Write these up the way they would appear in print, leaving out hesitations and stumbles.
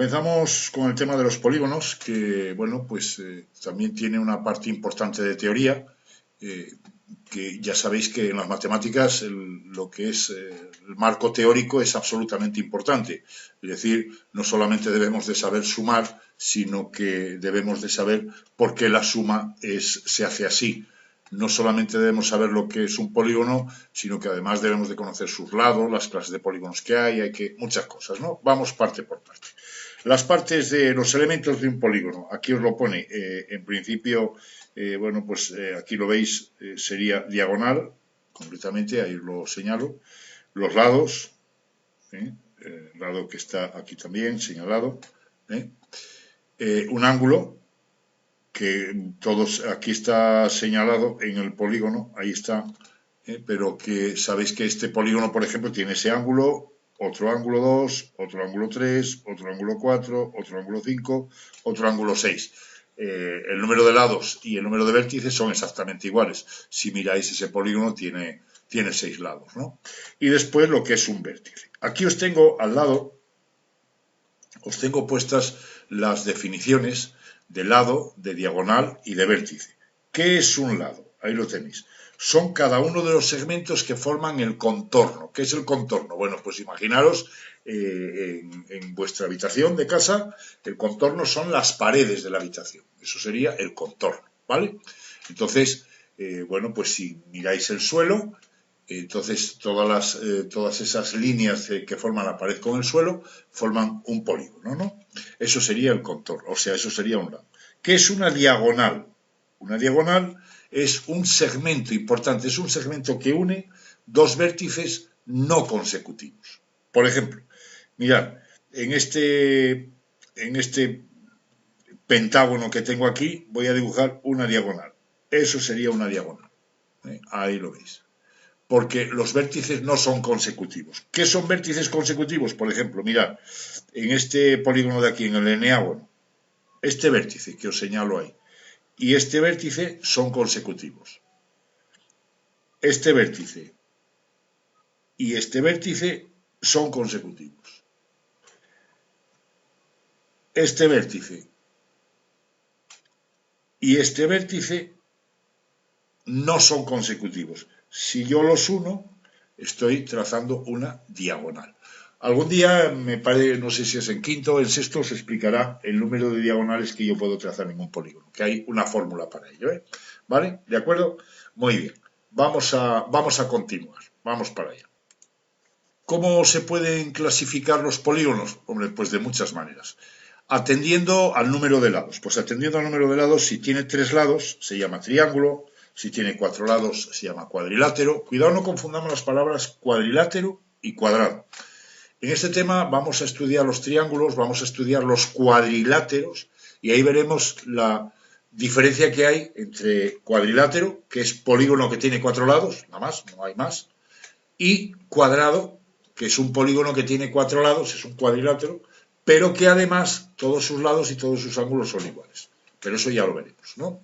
Comenzamos con el tema de los polígonos, que bueno, pues también tiene una parte importante de teoría, que ya sabéis que en las matemáticas lo que es el marco teórico es absolutamente importante. Es decir, no solamente debemos de saber sumar, sino que debemos de saber por qué la suma se hace así. No solamente debemos saber lo que es un polígono, sino que además debemos de conocer sus lados, las clases de polígonos que hay muchas cosas, ¿no? Vamos parte por parte. Las partes de los elementos de un polígono, aquí os lo pone, en principio, bueno, pues aquí lo veis, sería diagonal, concretamente, ahí lo señalo, los lados, el lado que está aquí también señalado, un ángulo, que todos, aquí está señalado en el polígono, ahí está, pero que sabéis que este polígono, por ejemplo, tiene ese ángulo, otro ángulo 2, otro ángulo 3, otro ángulo 4, otro ángulo 5, otro ángulo 6. El número de lados y el número de vértices son exactamente iguales. Si miráis ese polígono tiene 6 lados, ¿no? Y después lo que es un vértice. Aquí os tengo al lado, os tengo puestas las definiciones de lado, de diagonal y de vértice. ¿Qué es un lado? Ahí lo tenéis. Son cada uno de los segmentos que forman el contorno. ¿Qué es el contorno? Bueno, pues imaginaros en vuestra habitación de casa, el contorno son las paredes de la habitación. Eso sería el contorno, ¿vale? Entonces, bueno, pues si miráis el suelo, entonces todas esas líneas que forman la pared con el suelo forman un polígono, ¿no? Eso sería el contorno, o sea, eso sería un lado. ¿Qué es una diagonal? Una diagonal es un segmento importante, es un segmento que une dos vértices no consecutivos. Por ejemplo, mirad, en este pentágono que tengo aquí voy a dibujar una diagonal. Eso sería una diagonal. Ahí lo veis. Porque los vértices no son consecutivos. ¿Qué son vértices consecutivos? Por ejemplo, mirad, en este polígono de aquí, en el eneágono, este vértice que os señalo ahí y este vértice son consecutivos. Este vértice y este vértice son consecutivos. Este vértice y este vértice no son consecutivos. Si yo los uno, estoy trazando una diagonal. Algún día, me parece, no sé si es en quinto o en sexto, se explicará el número de diagonales que yo puedo trazar en un polígono, que hay una fórmula para ello, ¿eh? ¿Vale? ¿De acuerdo? Muy bien. Vamos a continuar. Vamos para allá. ¿Cómo se pueden clasificar los polígonos? Hombre, pues de muchas maneras. Atendiendo al número de lados. Pues atendiendo al número de lados, si tiene 3 lados, se llama triángulo. Si tiene 4 lados, se llama cuadrilátero. Cuidado, no confundamos las palabras cuadrilátero y cuadrado. En este tema vamos a estudiar los triángulos, vamos a estudiar los cuadriláteros y ahí veremos la diferencia que hay entre cuadrilátero, que es polígono que tiene 4 lados, nada más, no hay más, y cuadrado, que es un polígono que tiene 4 lados, es un cuadrilátero, pero que además todos sus lados y todos sus ángulos son iguales. Pero eso ya lo veremos, ¿no?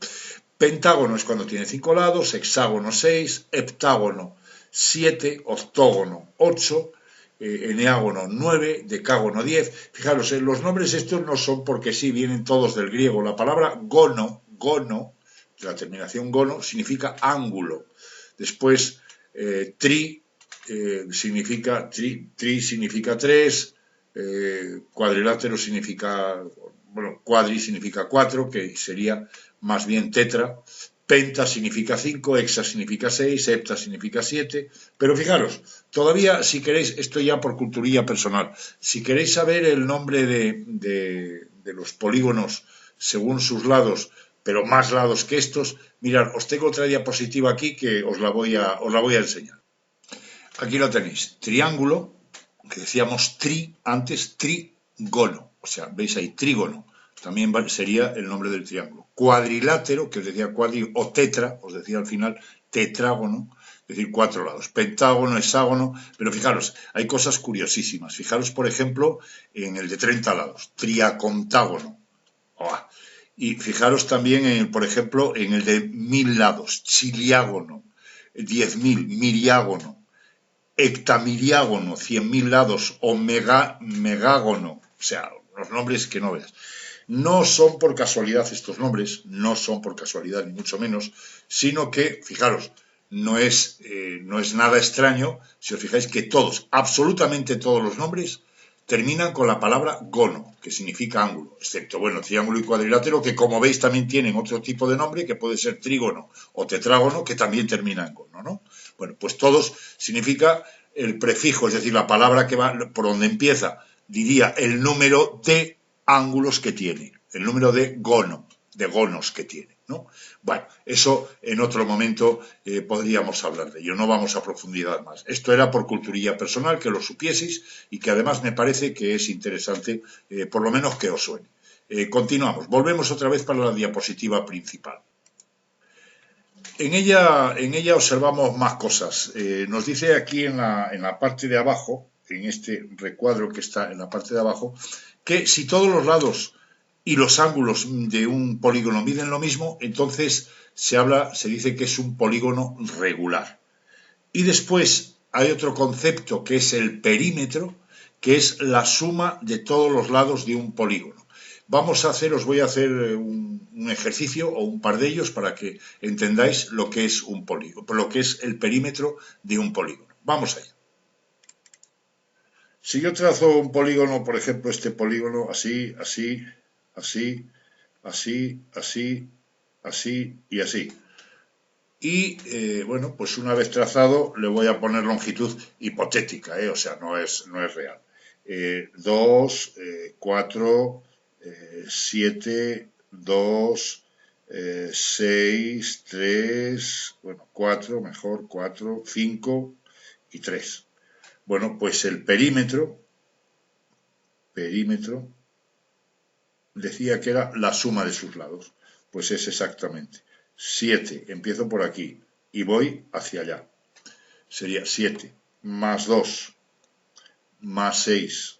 Pentágono es cuando tiene 5 lados, hexágono 6, heptágono 7, octógono 8, eneágono 9, decágono 10. Fijaros, los nombres estos no son porque sí, vienen todos del griego. La palabra gono, la terminación gono, significa ángulo. Después, tri significa 3, cuadrilátero significa, bueno, cuadri significa 4, que sería más bien tetra. Penta significa 5, hexa significa 6, hepta significa 7. Pero fijaros, todavía si queréis, esto ya por culturilla personal, si queréis saber el nombre de los polígonos según sus lados, pero más lados que estos, mirad, os tengo otra diapositiva aquí que os la voy a enseñar. Aquí lo tenéis, triángulo, que decíamos antes trígono, o sea, veis ahí, trígono. También sería el nombre del triángulo. Cuadrilátero, que os decía o tetra, os decía al final tetrágono, es decir, 4 lados. Pentágono, hexágono, pero fijaros, hay cosas curiosísimas. Fijaros, por ejemplo, en el de 30 lados, triacontágono. Y fijaros también, por ejemplo, en el de 1000 lados, chiliágono, 10.000, miriágono, hectamiriágono, 100.000 lados, o megágono, o sea, unos nombres que no veas. No son por casualidad estos nombres, no son por casualidad ni mucho menos, sino que, fijaros, no es nada extraño si os fijáis que todos, absolutamente todos los nombres, terminan con la palabra gono, que significa ángulo, excepto, bueno, triángulo y cuadrilátero, que como veis también tienen otro tipo de nombre, que puede ser trígono o tetrágono, que también termina en gono, ¿no? Bueno, pues todos significa el prefijo, es decir, la palabra que va por donde empieza, diría el número de ángulos que tiene, el número de gonos que tiene, ¿no? Bueno, eso en otro momento podríamos hablar de ello, no vamos a profundidad más. Esto era por culturilla personal, que lo supieseis y que además me parece que es interesante, por lo menos que os suene. Continuamos, volvemos otra vez para la diapositiva principal. En ella observamos más cosas. Nos dice aquí en la parte de abajo, en este recuadro que está en la parte de abajo, que si todos los lados y los ángulos de un polígono miden lo mismo, entonces se dice que es un polígono regular. Y después hay otro concepto que es el perímetro, que es la suma de todos los lados de un polígono. Os voy a hacer un ejercicio o un par de ellos para que entendáis lo que es un polígono, lo que es el perímetro de un polígono. Vamos allá. Si yo trazo un polígono, por ejemplo, este polígono así, así, así, así, así, así y así. Y bueno, pues una vez trazado le voy a poner longitud hipotética, o sea, no es real. 2, 4, 7, 2, 6, 3, bueno, 4, mejor, 4, 5 y 3. Bueno, pues el perímetro, decía que era la suma de sus lados. Pues es exactamente 7, empiezo por aquí y voy hacia allá. Sería 7 más 2 más 6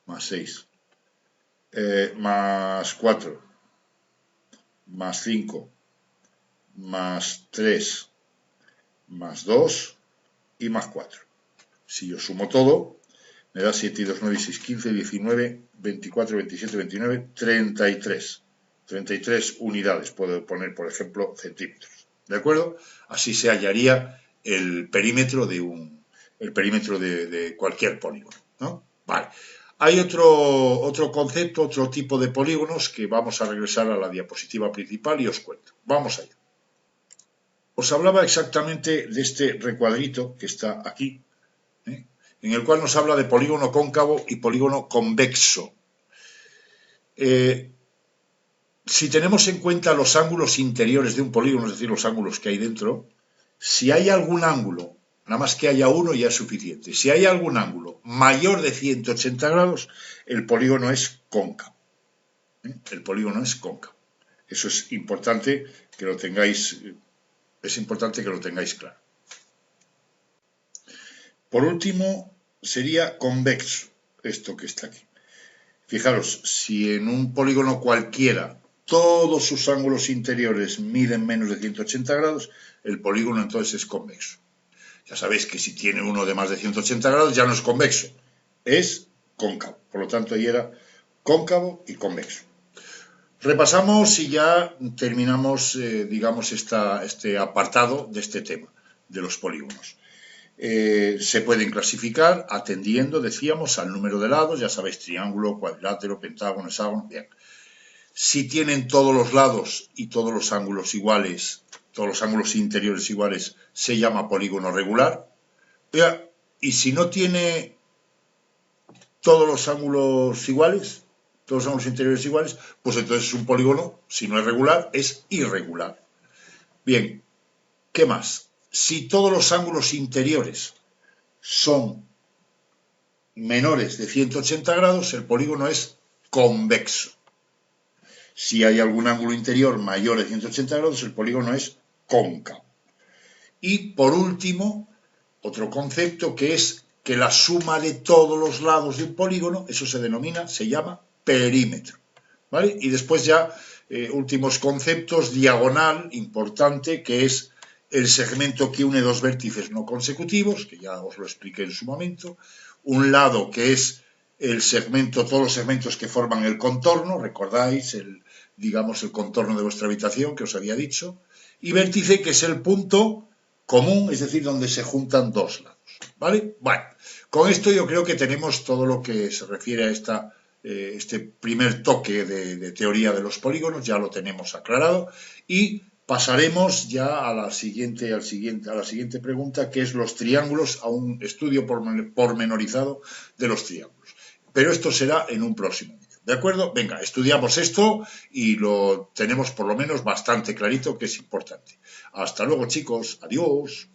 más 6 más 4 más 5 más 3 más 2 y más 4. Si yo sumo todo, me da 7 y 2, 9 y 6, 15, 19, 24, 27, 29, 33. 33 unidades, puedo poner, por ejemplo, centímetros. ¿De acuerdo? Así se hallaría el perímetro de cualquier polígono, ¿no? Vale. Hay otro concepto, otro tipo de polígonos que vamos a regresar a la diapositiva principal y os cuento. Vamos allá. Os hablaba exactamente de este recuadrito que está aquí, en el cual nos habla de polígono cóncavo y polígono convexo. Si tenemos en cuenta los ángulos interiores de un polígono, es decir, los ángulos que hay dentro, si hay algún ángulo, nada más que haya uno ya es suficiente, si hay algún ángulo mayor de 180 grados, el polígono es cóncavo. El polígono es cóncavo. Eso es importante que lo tengáis, claro. Por último, sería convexo, esto que está aquí. Fijaros, si en un polígono cualquiera todos sus ángulos interiores miden menos de 180 grados, el polígono entonces es convexo. Ya sabéis que si tiene uno de más de 180 grados ya no es convexo, es cóncavo. Por lo tanto, ahí era cóncavo y convexo. Repasamos y ya terminamos, digamos, este apartado de este tema, de los polígonos. Se pueden clasificar atendiendo, decíamos, al número de lados, ya sabéis, triángulo, cuadrilátero, pentágono, hexágono, bien. Si tienen todos los lados y todos los ángulos iguales, todos los ángulos interiores iguales, se llama polígono regular. Y si no tiene todos los ángulos iguales, todos los ángulos interiores iguales, pues entonces es un polígono, si no es regular, es irregular. Bien, ¿qué más? Si todos los ángulos interiores son menores de 180 grados, el polígono es convexo. Si hay algún ángulo interior mayor de 180 grados, el polígono es cóncavo. Y por último, otro concepto que es que la suma de todos los lados de un polígono, eso se llama perímetro. ¿Vale? Y después ya, últimos conceptos, diagonal, importante, que es el segmento que une dos vértices no consecutivos, que ya os lo expliqué en su momento. un lado que es el segmento, todos los segmentos que forman el contorno, recordáis, digamos, el contorno de vuestra habitación que os había dicho, y vértice, que es el punto común, es decir, donde se juntan dos lados, ¿vale? Bueno, con esto yo creo que tenemos todo lo que se refiere a este primer toque de teoría de los polígonos, ya lo tenemos aclarado, y pasaremos ya a la siguiente pregunta, que es los triángulos, a un estudio pormenorizado de los triángulos. Pero esto será en un próximo vídeo. ¿De acuerdo? Venga, estudiamos esto y lo tenemos por lo menos bastante clarito, que es importante. Hasta luego, chicos. Adiós.